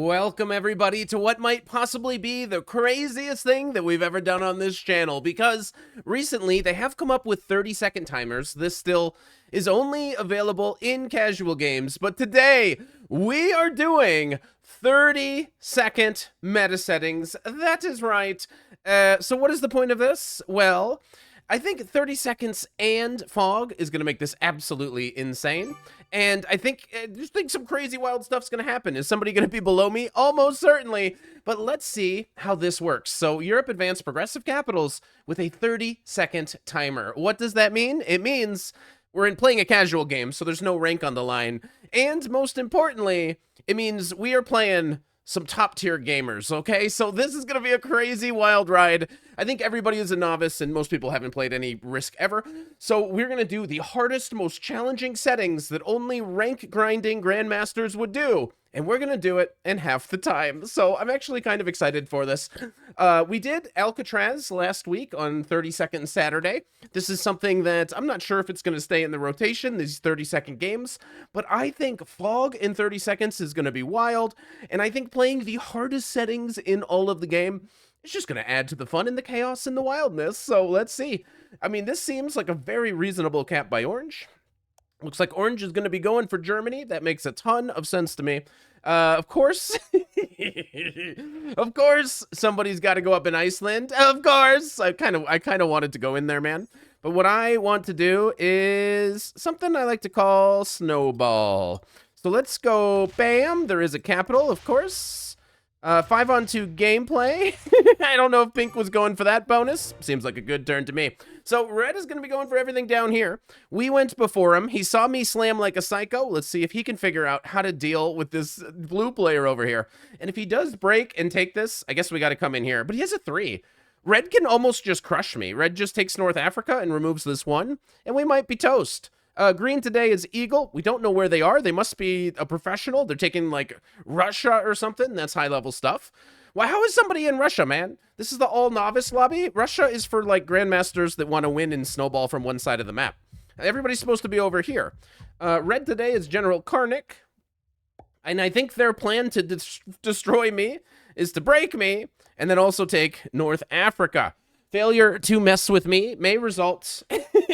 Welcome everybody to what might possibly be the craziest thing that we've ever done on this channel, because recently they have come up with 30-second timers. This still is only available in casual games, but today we are doing 30-second meta settings. That is right. So what is the point of this? Well, I think 30 seconds and fog is going to make this absolutely insane. And I think some crazy wild stuff's going to happen. Is somebody going to be below me? Almost certainly. But let's see how this works. So Europe advanced progressive capitals with a 30-second timer. What does that mean? It means we're playing a casual game, so there's no rank on the line. And most importantly, it means we are playing some top-tier gamers, okay? So this is going to be a crazy wild ride. I think everybody is a novice, and most people haven't played any Risk ever. So we're going to do the hardest, most challenging settings that only rank-grinding grandmasters would do. And we're going to do it in half the time. So I'm actually kind of excited for this. We did Alcatraz last week on 30-second Saturday. This is something that I'm not sure if it's going to stay in the rotation, these 30-second games. But I think Fog in 30 seconds is going to be wild. And I think playing the hardest settings in all of the game is just going to add to the fun and the chaos and the wildness. So let's see. I mean, this seems like a very reasonable cap by Orange. Looks like Orange is going to be going for Germany. That makes a ton of sense to me. Of course, of course, somebody's got to go up in Iceland. Of course, I kind of wanted to go in there, man. But what I want to do is something I like to call snowball. So let's go. Bam! There is a capital, of course. 5-on-2 gameplay. I don't know if Pink was going for that bonus. Seems like a good turn to me. So Red is going to be going for everything down here. We went before him. He saw me slam like a psycho. Let's see if he can figure out how to deal with this blue player over here. And if he does break and take this, I guess we got to come in here. But he has a 3. Red can almost just crush me. Red just takes North Africa and removes this 1. And we might be toast. Green today is Eagle. We don't know where they are. They must be a professional. They're taking, like, Russia or something. That's high-level stuff. Why, how is somebody in Russia, man? This is the all-novice lobby? Russia is for, like, grandmasters that want to win in Snowball from one side of the map. Everybody's supposed to be over here. Red today is General Karnik. And I think their plan to destroy me is to break me and then also take North Africa. Failure to mess with me may result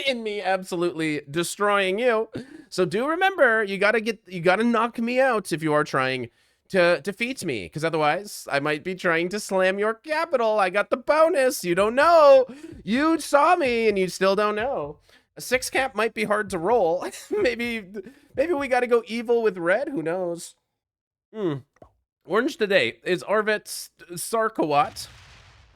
in me absolutely destroying you. So do remember, you gotta knock me out if you are trying to defeat me, because otherwise I might be trying to slam your capital. I got the bonus. You don't know. You saw me and you still don't know. A 6 cap might be hard to roll. maybe we gotta go evil with Red. Who knows? Orange today is Arvet Sarkawat.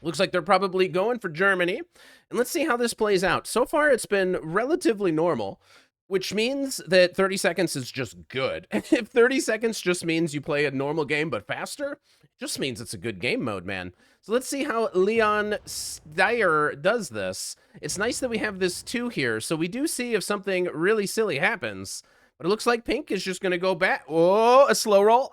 Looks like they're probably going for Germany. And let's see how this plays out. So far, it's been relatively normal, which means that 30 seconds is just good. If 30 seconds just means you play a normal game but faster, it just means it's a good game mode, man. So let's see how Leon Steyer does this. It's nice that we have this 2 here, so we do see if something really silly happens. But it looks like Pink is just going to go back. Oh, a slow roll.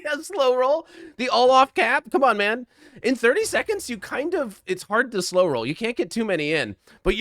A slow roll. The all-off cap. Come on, man. In 30 seconds, it's hard to slow roll. You can't get too many in. But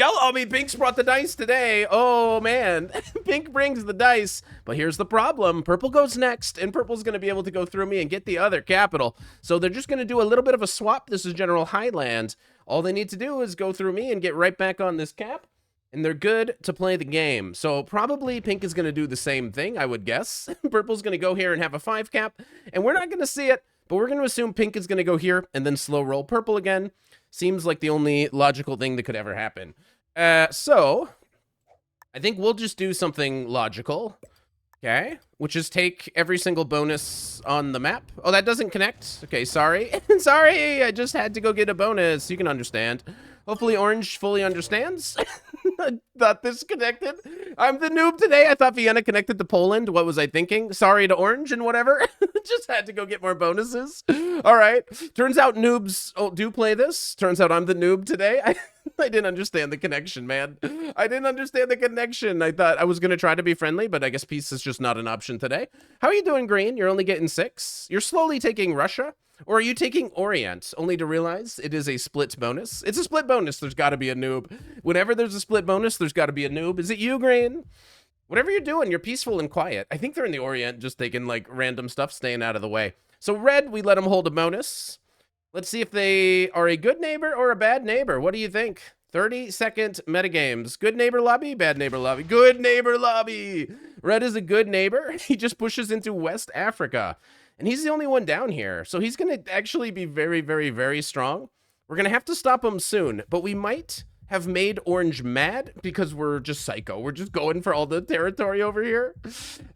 Pink's brought the dice today. Oh, man. Pink brings the dice. But here's the problem. Purple goes next, and Purple's going to be able to go through me and get the other capital. So they're just going to do a little bit of a swap. This is General Highland. All they need to do is go through me and get right back on this cap. And they're good to play the game. So probably Pink is going to do the same thing, I would guess. Purple's going to go here and have a 5 cap. And we're not going to see it, but we're going to assume Pink is going to go here and then slow roll Purple again. Seems like the only logical thing that could ever happen. So I think we'll just do something logical. Okay, which is take every single bonus on the map. Oh, that doesn't connect. Okay, sorry. Sorry, I just had to go get a bonus. You can understand. Hopefully Orange fully understands. I thought this connected. I'm the noob today. I thought Vienna connected to Poland. What was I thinking? Sorry to Orange and whatever. Just had to go get more bonuses. All right. Turns out noobs do play this. Turns out I'm the noob today. I didn't understand the connection, man. I didn't understand the connection. I thought I was going to try to be friendly, but I guess peace is just not an option today. How are you doing, Green? You're only getting 6. You're slowly taking Russia. Or are you taking Orient, only to realize it is a split bonus? It's a split bonus. There's got to be a noob. Whenever there's a split bonus, there's got to be a noob. Is it you, Green? Whatever you're doing, you're peaceful and quiet. I think they're in the Orient, just taking, like, random stuff, staying out of the way. So red, we let them hold a bonus. Let's see if they are a good neighbor or a bad neighbor. What do you think? 30-second metagames. Good neighbor lobby, bad neighbor lobby. Good neighbor lobby. Red is a good neighbor. He just pushes into West Africa. And he's the only one down here. So he's going to actually be very, very, very strong. We're going to have to stop him soon. But we might have made orange mad because we're just psycho. We're just going for all the territory over here.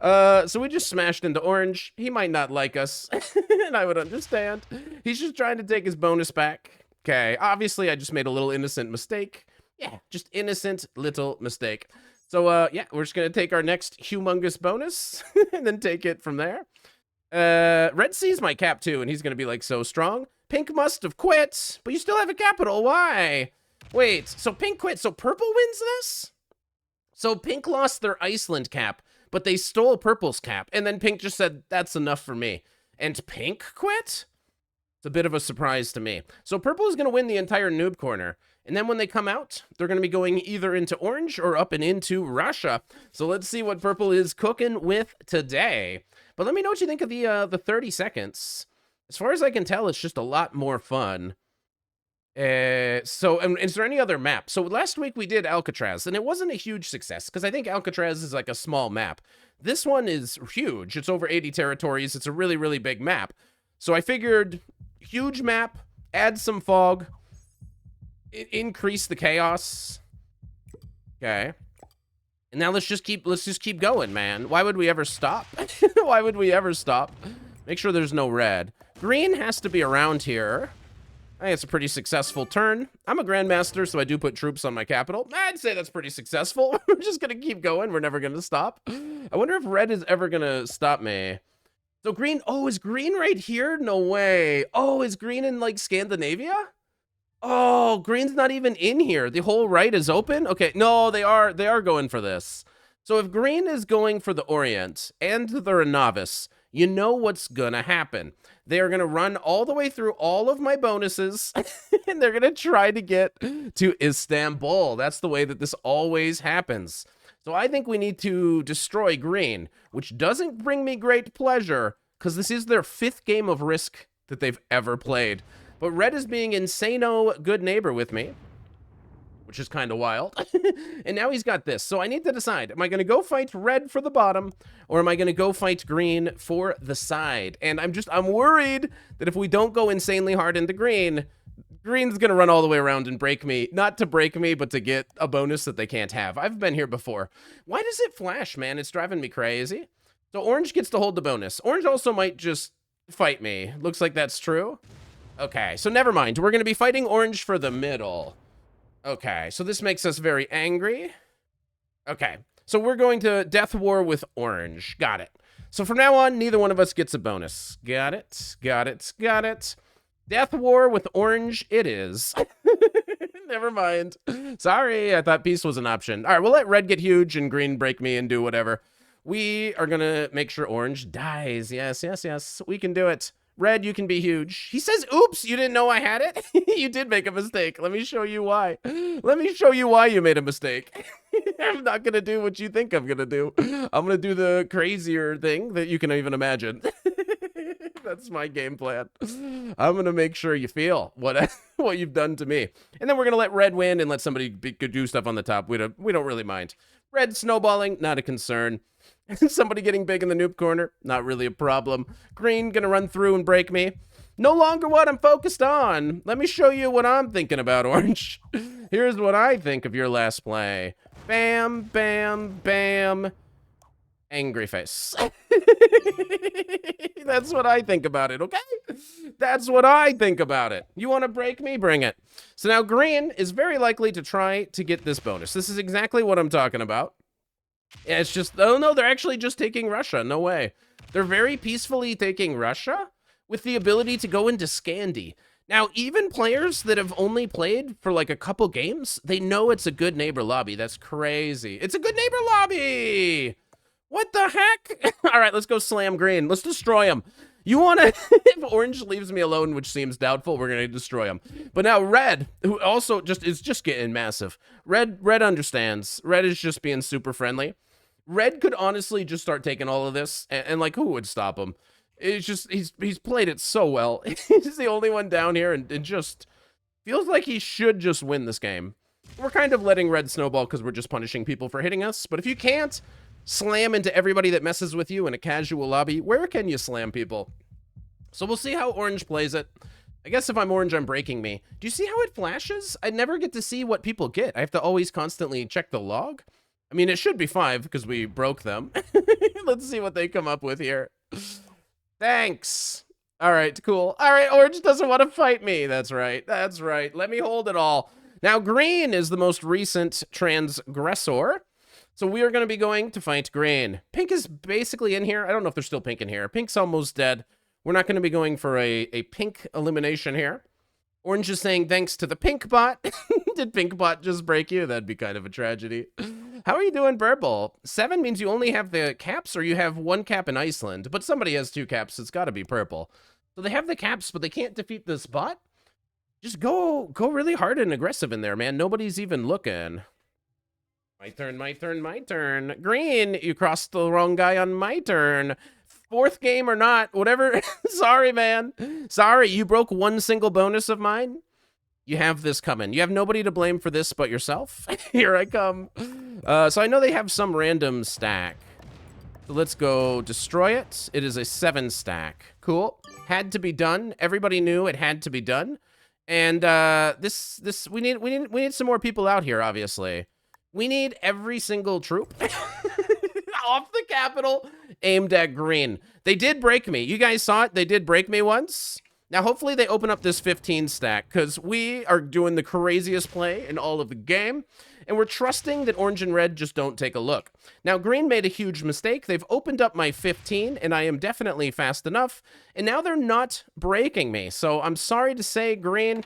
So we just smashed into orange. He might not like us, and I would understand. He's just trying to take his bonus back. Okay, obviously I just made a little innocent mistake. Yeah, just innocent little mistake. So yeah, we're just gonna take our next humongous bonus and then take it from there. Red sees my cap too, and he's gonna be like so strong. Pink must have quit, but you still have a capital. Why? Wait, so pink quit, so purple wins this? So pink lost their Iceland cap, but they stole purple's cap, and then pink just said, that's enough for me. And pink quit? It's a bit of a surprise to me. So purple is going to win the entire noob corner, and then when they come out, they're going to be going either into orange or up and into Russia. So let's see what purple is cooking with today. But let me know what you think of the 30 seconds. As far as I can tell, it's just a lot more fun. So is there any other map? So last week we did Alcatraz, and it wasn't a huge success because I think Alcatraz is like a small map. This one is huge. It's over 80 territories. It's a really, really big map. So I figured huge map, add some fog, increase the chaos. Okay. And now let's just keep going, man. Why would we ever stop? Why would we ever stop? Make sure there's no red. Green has to be around here. I think it's a pretty successful turn. I'm a grandmaster, so I do put troops on my capital. I'd say that's pretty successful. We're just gonna keep going. We're never gonna stop. I wonder if red is ever gonna stop me. So green, oh, is green right here? No way. Oh, is green in like Scandinavia? Oh, green's not even in here. The whole right is open? Okay, no, they are going for this. So if green is going for the Orient and they're a novice, you know what's gonna happen. They are gonna run all the way through all of my bonuses and they're gonna try to get to Istanbul. That's the way that this always happens. So I think we need to destroy green, which doesn't bring me great pleasure because this is their 5th game of Risk that they've ever played. But red is being insano good neighbor with me, which is kind of wild. And now he's got this. So I need to decide, am I going to go fight red for the bottom, or am I going to go fight green for the side? And I'm worried that if we don't go insanely hard into green, green's going to run all the way around and break me. Not to break me, but to get a bonus that they can't have. I've been here before. Why does it flash, man? It's driving me crazy. So orange gets to hold the bonus. Orange also might just fight me. Looks like that's true. Okay, so never mind. We're going to be fighting orange for the middle. Okay, so this makes us very angry. Okay, so we're going to death war with orange. Got it. So from now on, neither one of us gets a bonus. Got it, got it, got it. Death war with orange it is. Never mind. Sorry, I thought peace was an option. All right, we'll let red get huge and green break me and do whatever. We are going to make sure orange dies. Yes, yes, yes. We can do it. Red, you can be huge. He says, oops, you didn't know I had it? You did make a mistake. Let me show you why. Let me show you why you made a mistake. I'm not going to do what you think I'm going to do. I'm going to do the crazier thing that you can even imagine. That's my game plan. I'm going to make sure you feel what you've done to me. And then we're going to let red win and let somebody do stuff on the top. We don't really mind. Red snowballing, not a concern. Somebody getting big in the noob corner, not really a problem. Green gonna run through and break me. No longer what I'm focused on. Let me show you what I'm thinking about, orange. Here's what I think of your last play. Bam, bam, bam. Angry face. That's what I think about it, okay? That's what I think about it. You want to break me? Bring it. So now green is very likely to try to get this bonus. This is exactly what I'm talking about. Yeah, it's just, oh no, they're actually just taking Russia. No way. They're very peacefully taking Russia with the ability to go into Scandi. Now, even players that have only played for like a couple games, they know it's a good neighbor lobby. That's crazy. It's a good neighbor lobby. What the heck? All right, let's go slam green. Let's destroy him. You want to, if orange leaves me alone, which seems doubtful, we're going to destroy him. But now red, who also is just getting massive. Red understands. Red is just being super friendly. Red could honestly just start taking all of this, and like, who would stop him? It's just, he's played it so well. He's the only one down here, and it just feels like he should just win this game. We're kind of letting red snowball because we're just punishing people for hitting us. But if you can't slam into everybody that messes with you in a casual lobby, where can you slam people? So we'll see how orange plays it. I guess if I'm orange, I'm breaking me. Do you see how it flashes? I never get to see what people get. I have to always constantly check the log. I mean, it should be 5 because we broke them. Let's see what they come up with here. Thanks. All right, cool. All right, orange doesn't want to fight me. That's right. That's right. Let me hold it all. Now, green is the most recent transgressor. So we are going to be going to fight green. Pink is basically in here. I don't know if there's still pink in here. Pink's almost dead. We're not going to be going for a pink elimination here. Orange is saying thanks to the pink bot. Did pink bot just break you? That'd be kind of a tragedy. How are you doing, purple? 7 means you only have the caps, or you have 1 cap in Iceland. But somebody has 2 caps. It's got to be purple. So they have the caps, but they can't defeat this bot? Just go really hard and aggressive in there, man. Nobody's even looking. My turn, my turn, my turn. Green, you crossed the wrong guy on my turn. 4th game or not, whatever. Sorry, man. Sorry, you broke 1 single bonus of mine. You have this coming. You have nobody to blame for this but yourself. Here I come. So I know they have some random stack. So let's go destroy it. It is a 7 stack. Cool. Had to be done. Everybody knew it had to be done. And we need some more people out here, obviously. We need every single troop off the capital aimed at green. They did break me. You guys saw it. They did break me once. Now, hopefully they open up this 15 stack because we are doing the craziest play in all of the game. And we're trusting that orange and red just don't take a look. Now, green made a huge mistake. They've opened up my 15, and I am definitely fast enough. And now they're not breaking me. So I'm sorry to say, green,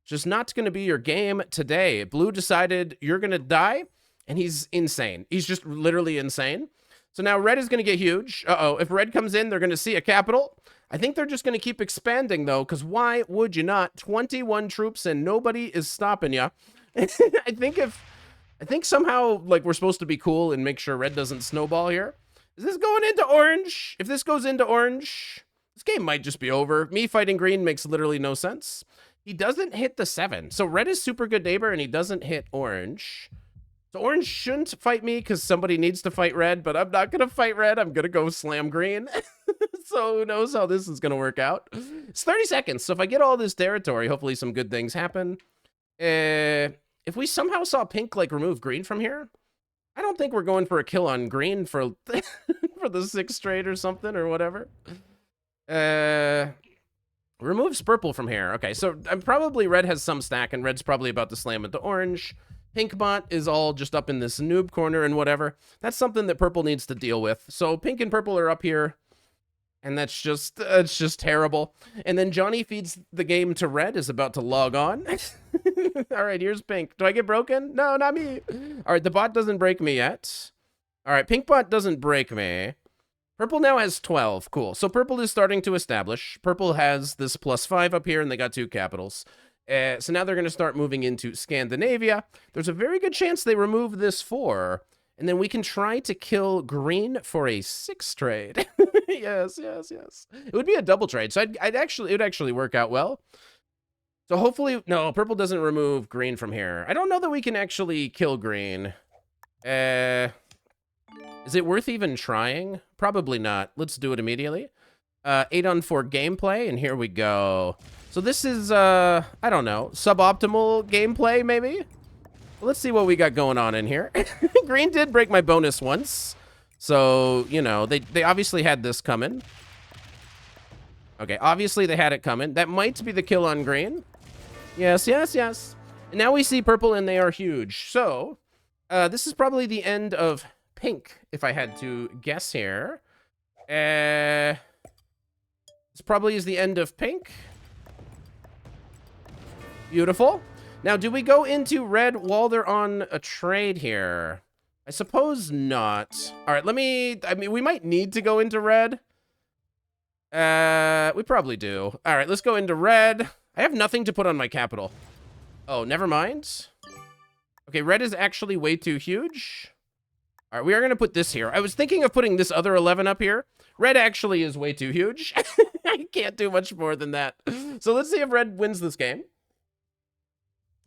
just not going to be your game today. Blue decided you're going to die, and he's insane. He's just literally insane. So now red is going to get huge. Uh-oh. If red comes in, they're going to see a capital. I think they're just going to keep expanding, though, because why would you not? 21 troops, and nobody is stopping you. I think somehow, like, we're supposed to be cool and make sure red doesn't snowball here. Is this going into orange? If this goes into orange, this game might just be over. Me fighting green makes literally no sense. He doesn't hit the 7. So red is super good neighbor, and he doesn't hit orange. So orange shouldn't fight me because somebody needs to fight red, but I'm not going to fight red. I'm going to go slam green. So who knows how this is going to work out. It's 30 seconds. So if I get all this territory, hopefully some good things happen. If we somehow saw pink, like, remove green from here, I don't think we're going for a kill on green for, for the 6th straight or something or whatever. Removes purple from here. Okay, so probably red has some stack, and red's probably about to slam into orange. Pink bot is all just up in this noob corner and whatever. That's something that purple needs to deal with. So pink and purple are up here. And that's just terrible. And then Johnny feeds the game to red, is about to log on. All right, here's pink. Do I get broken? No, not me. All right, the bot doesn't break me yet. All right, pink bot doesn't break me. Purple now has 12. Cool. So purple is starting to establish. Purple has this +5 up here, and they got 2 capitals. So now they're going to start moving into Scandinavia. There's a very good chance they remove this 4. And then we can try to kill green for a 6 trade. Yes. It would be a double trade, so it would actually work out well. So hopefully, no, purple doesn't remove green from here. I don't know that we can actually kill green. Is it worth even trying? Probably not. Let's do it immediately. 8-on-4 gameplay, and here we go. So this is, I don't know, suboptimal gameplay, maybe? Let's see what we got going on in here. Green did break my bonus once. So, you know, they obviously had this coming. Okay, obviously they had it coming. That might be the kill on green. Yes. And now we see purple, and they are huge. So, this is probably the end of pink, if I had to guess here. This probably is the end of pink. Beautiful. Now, do we go into red while they're on a trade here? I suppose not. All right, I mean, we might need to go into red. We probably do. All right, let's go into red. I have nothing to put on my capital. Oh, never mind. Okay, red is actually way too huge. All right, we are going to put this here. I was thinking of putting this other 11 up here. Red actually is way too huge. I can't do much more than that. So let's see if red wins this game.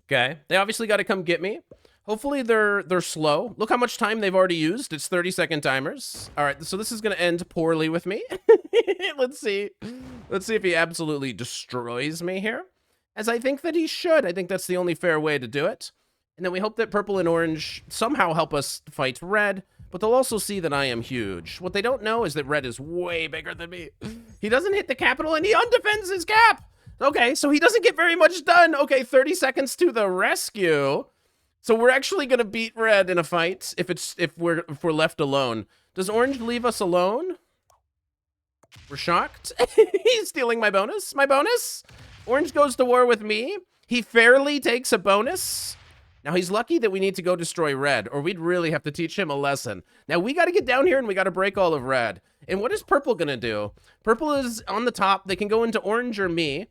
Okay, they obviously got to come get me. Hopefully they're slow. Look how much time they've already used. It's 30-second timers. All right, so this is going to end poorly with me. Let's see. Let's see if he absolutely destroys me here. As I think that he should. I think that's the only fair way to do it. And then we hope that purple and orange somehow help us fight red, but they'll also see that I am huge. What they don't know is that red is way bigger than me. He doesn't hit the capital, and he undefends his cap. Okay, so he doesn't get very much done. Okay, 30 seconds to the rescue. So we're actually gonna beat red in a fight if we're left alone. Does orange leave us alone? We're shocked. He's stealing my bonus. My bonus. Orange goes to war with me. He fairly takes a bonus. Now, he's lucky that we need to go destroy red, or we'd really have to teach him a lesson. Now, we got to get down here, and we got to break all of red. And what is purple going to do? Purple is on the top. They can go into orange or me.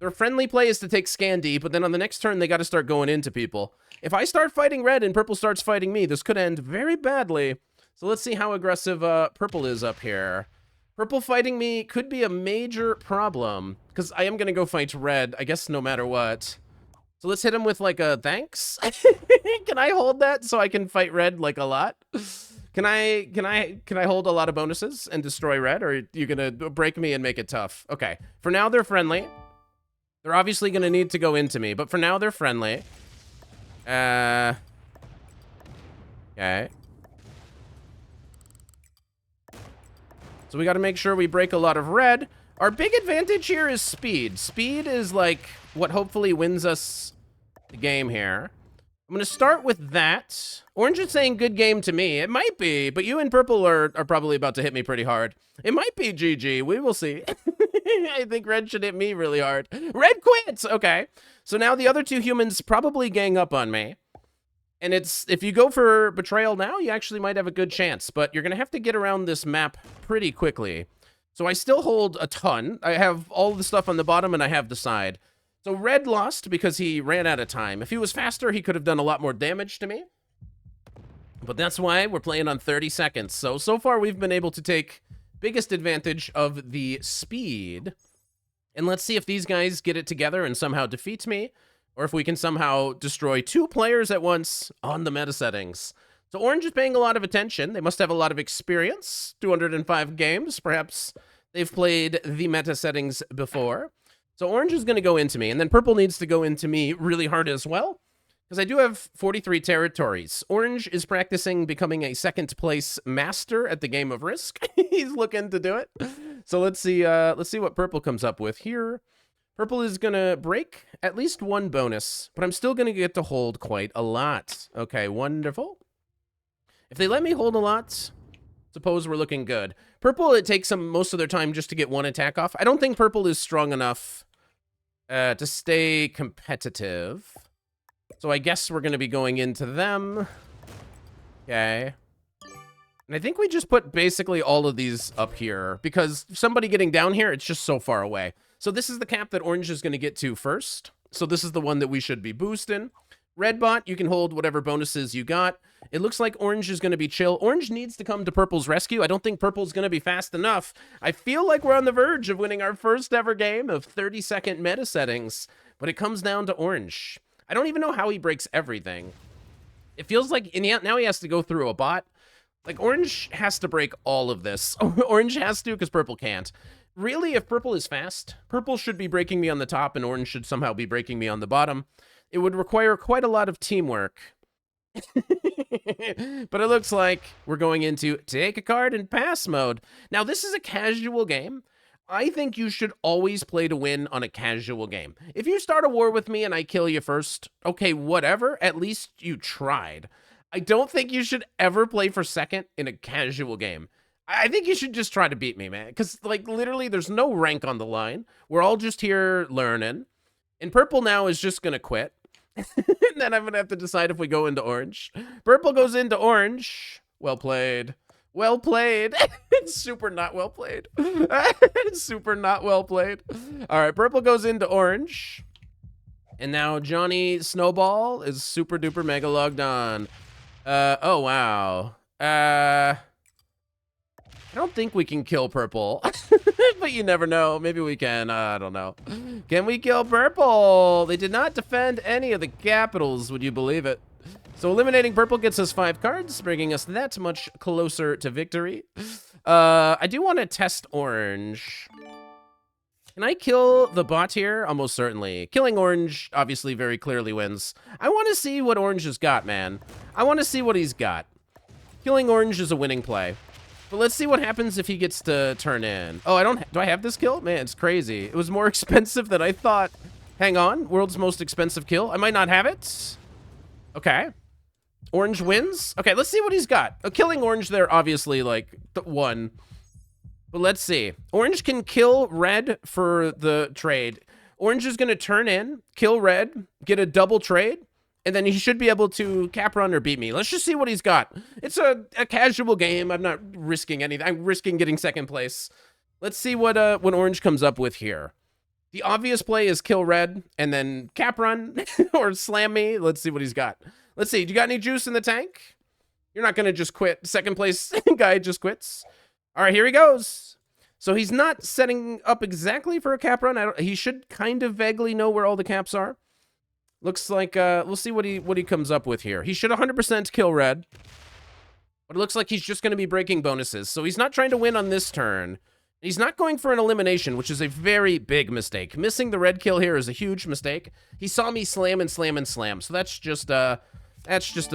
Their friendly play is to take Scandy, but then on the next turn, they got to start going into people. If I start fighting red and purple starts fighting me, this could end very badly. So let's see how aggressive purple is up here. Purple fighting me could be a major problem, because I am going to go fight red, I guess no matter what. So let's hit him with like a thanks. Can I hold that so I can fight red like a lot? Can I hold a lot of bonuses and destroy red, or are you gonna break me and make it tough? Okay, for now they're friendly. They're obviously gonna need to go into me, but for now they're friendly. Okay. So we gotta make sure we break a lot of red. Our big advantage here is speed. Speed is like what hopefully wins us the game here. I'm gonna start with that. Orange is saying good game to me. It might be, but you and purple are probably about to hit me pretty hard. It might be GG. We will see. I think red should hit me really hard. Red quits. Okay. So now the other two humans probably gang up on me. And it's, if you go for betrayal now, you actually might have a good chance, but you're gonna have to get around this map pretty quickly. So I still hold a ton. I have all the stuff on the bottom and I have the side. So red lost because he ran out of time. If he was faster, he could have done a lot more damage to me. But that's why we're playing on 30 seconds. So far we've been able to take biggest advantage of the speed. And let's see if these guys get it together and somehow defeat me, or if we can somehow destroy two players at once on the meta settings. So orange is paying a lot of attention. They must have a lot of experience. 205 games. Perhaps they've played the meta settings before. So orange is going to go into me, and then purple needs to go into me really hard as well, because I do have 43 territories. Orange is practicing becoming a second place master at the game of Risk. He's looking to do it. So let's see what purple comes up with here. Purple is going to break at least one bonus, but I'm still going to get to hold quite a lot. Okay, wonderful. If they let me hold a lot, suppose we're looking good. Purple, it takes them most of their time just to get one attack off. I don't think purple is strong enough to stay competitive. So I guess we're going to be going into them. Okay. And I think we just put basically all of these up here, because somebody getting down here, it's just so far away. So this is the cap that orange is going to get to first. So this is the one that we should be boosting. Red bot, you can hold whatever bonuses you got. It looks like orange is going to be chill. Orange needs to come to purple's rescue. I don't think purple's going to be fast enough. I feel like we're on the verge of winning our first ever game of 30-second meta settings, but it comes down to orange. I don't even know how he breaks everything. It feels like now he has to go through a bot. Like, orange has to break all of this. Orange has to, because purple can't. Really, if purple is fast, purple should be breaking me on the top, and orange should somehow be breaking me on the bottom. It would require quite a lot of teamwork. But it looks like we're going into take a card and pass mode. Now, this is a casual game. I think you should always play to win on a casual game. If you start a war with me and I kill you first, okay, whatever. At least you tried. I don't think you should ever play for second in a casual game. I think you should just try to beat me, man. Because, like, literally, there's no rank on the line. We're all just here learning. And purple now is just going to quit. And then I'm going to have to decide if we go into orange. Purple goes into orange. Well played. Well played. It's super not well played. It's super not well played. All right, purple goes into orange. And now Johnny Snowball is super duper mega logged on. Oh, wow. I don't think we can kill purple, but you never know. Maybe we can. I don't know. Can we kill purple? They did not defend any of the capitals. Would you believe it? So eliminating purple gets us 5 cards, bringing us that much closer to victory. I do want to test orange. Can I kill the bot here? Almost certainly. Killing orange obviously very clearly wins. I want to see what orange has got, man. I want to see what he's got. Killing orange is a winning play. But let's see what happens if he gets to turn in. Oh, do I have this kill? Man, it's crazy. It was more expensive than I thought. Hang on, world's most expensive kill. I might not have it. Okay. Orange wins. Okay, let's see what he's got. Killing orange there, obviously, like, won. But let's see. Orange can kill red for the trade. Orange is going to turn in, kill red, get a double trade, and then he should be able to cap run or beat me. Let's just see what he's got. It's a casual game. I'm not risking anything. I'm risking getting second place. Let's see what orange comes up with here. The obvious play is kill red and then cap run or slam me. Let's see what he's got. Let's see. Do you got any juice in the tank? You're not going to just quit. Second place guy just quits. All right, here he goes. So he's not setting up exactly for a cap run. He should kind of vaguely know where all the caps are. Looks like, we'll see what he comes up with here. He should 100% kill red. But it looks like he's just going to be breaking bonuses. So he's not trying to win on this turn. He's not going for an elimination, which is a very big mistake. Missing the red kill here is a huge mistake. He saw me slam and slam and slam. So that's just a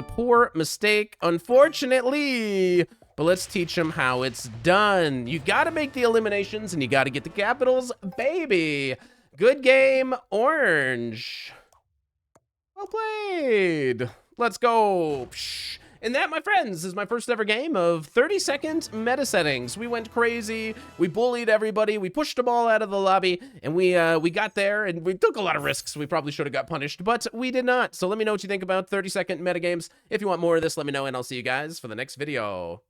poor mistake, unfortunately. But let's teach him how it's done. You got to make the eliminations and you got to get the capitals, baby. Good game, orange. Well played. Let's go. And that, my friends, is my first ever game of 30-second meta settings. We went crazy. We bullied everybody. We pushed them all out of the lobby. And we got there, and we took a lot of risks. We probably should have got punished, but we did not. So let me know what you think about 30-second meta games. If you want more of this, let me know, and I'll see you guys for the next video.